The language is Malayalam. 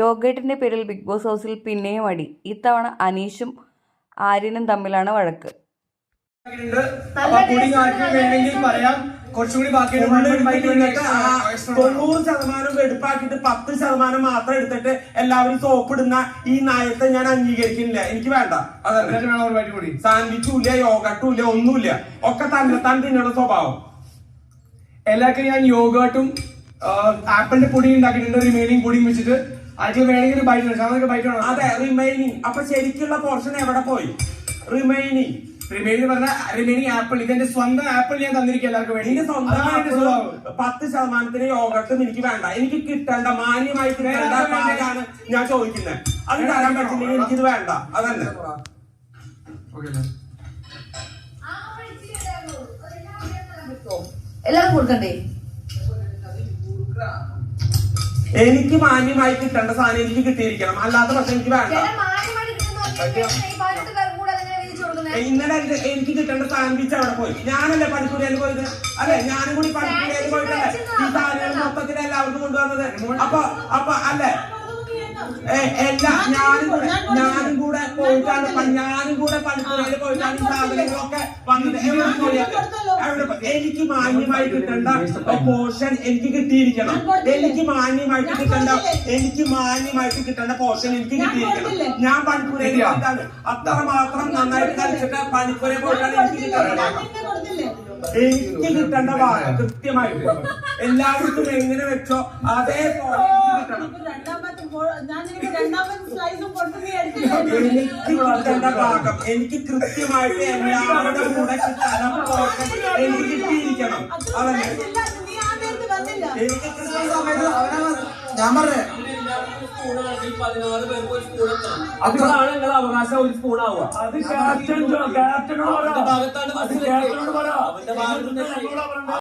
യോഗേട്ടിന്റെ പേരിൽ ബിഗ് ബോസ് ഹൗസിൽ പിന്നെയും അടി. ഇത്തവണ അനീഷും ആര്യനും തമ്മിലാണ് വഴക്ക്. വേണമെങ്കിൽ പറയാം, കുറച്ചുകൂടി ബാക്കി 90% വെടുപ്പാക്കിട്ട് 10% മാത്രം എടുത്തിട്ട് എല്ലാവരും സോപ്പിടുന്ന ഈ നയത്തെ ഞാൻ അംഗീകരിക്കുന്നില്ല. എനിക്ക് വേണ്ട. അതല്ല, സാൻഡ്വിച്ചും ഇല്ല, യോഗട്ടും ഇല്ല, ഒന്നുമില്ല. ഒക്കെ തന്നെത്താൻ തിന്നണ സ്വഭാവം. എല്ലാവർക്കും ഞാൻ യോഗട്ടും ആപ്പിളിന്റെ പൊടി ഉണ്ടാക്കിയിട്ടുണ്ട്. റിമൈനിങ് പൊടിയും വെച്ചിട്ട് അതിൽ വേണമെങ്കിൽ ബൈറ്റ് ബൈറ്റ് വേണം. അതെ, റിമൈനിങ്. അപ്പൊ ശരിക്കുള്ള പോർഷൻ എവിടെ പോയി? റിമൈനിങ് പറഞ്ഞ റിമൈനിങ് ആപ്പിൾ, ഇതെന്റെ സ്വന്തം ആപ്പിൾ ഞാൻ തന്നിരിക്കും എല്ലാവർക്കും വേണ്ടി. എന്റെ സ്വന്തം 10% യോഗട്ടും എനിക്ക് വേണ്ട. എനിക്ക് കിട്ടേണ്ട മാന്യമായി കിട്ടേണ്ട പാലാണ് ഞാൻ ചോദിക്കുന്നത്. അത് തരാൻ പറ്റില്ലെങ്കിൽ എനിക്കിത് വേണ്ട. അതന്നെ. എല്ലാരും കൊടുക്കണ്ടേ? എനിക്ക് മാന്യമായി കിട്ടേണ്ട സാധനം എനിക്ക് കിട്ടിയിരിക്കണം. അല്ലാത്ത പക്ഷെ എനിക്ക് വേണ്ട. ഇന്നലെ എനിക്ക് കിട്ടേണ്ട സാൻഡ്വിച്ച് അവിടെ പോയി. ഞാനല്ലേ പണിക്കൂലിയിൽ പോയത്? അല്ലെ, ഞാനും കൂടി പണിക്കൂലിയിൽ പോയിട്ടല്ലേ ഈ സാധനങ്ങൾ മൊത്തത്തിൽ എല്ലാവർക്കും കൊണ്ടുവന്നത്? അപ്പൊ അല്ലെ, ഞാനും കൂടെ പോയിട്ടാണ് പണിക്കൂലിയിൽ പോയിട്ടാണ് ഈ സാധനങ്ങളൊക്കെ വന്നത്. എനിക്ക് മാന്യമായി കിട്ടേണ്ട പോർഷൻ എനിക്ക് കിട്ടിയിരിക്കണം. എനിക്ക് മാന്യമായിട്ട് കിട്ടേണ്ട പോർഷൻ എനിക്ക് കിട്ടിയിരിക്കണം. ഞാൻ പണിക്കൂലിയിൽ പോയിട്ടാണ് അത്രമാത്രം നന്നായിട്ട് കളിച്ചിട്ട് പണിക്കൂലിയിൽ പോയിട്ടാണ് എനിക്ക് കിട്ടേണ്ട ഭാഗം കൃത്യമായിട്ട് എല്ലാവർക്കും എങ്ങനെ വെച്ചോ അതേപോലെ കിട്ടണം. എനിക്ക് കിട്ടേണ്ട ഭാഗം എനിക്ക് കൃത്യമായിട്ട് എല്ലാവരുടെ കൂടെ കിട്ടാൻ എനിക്ക് കിട്ടിയിരിക്കണം. അതല്ലേ എനിക്ക് കൃത്യ സമയത്ത് ഞാൻ പറഞ്ഞേ. അപ്പോഴാണ് നിങ്ങൾ അവകാശം ഒരു സ്പൂണാവുക. അത് ക്യാപ്റ്റനോട്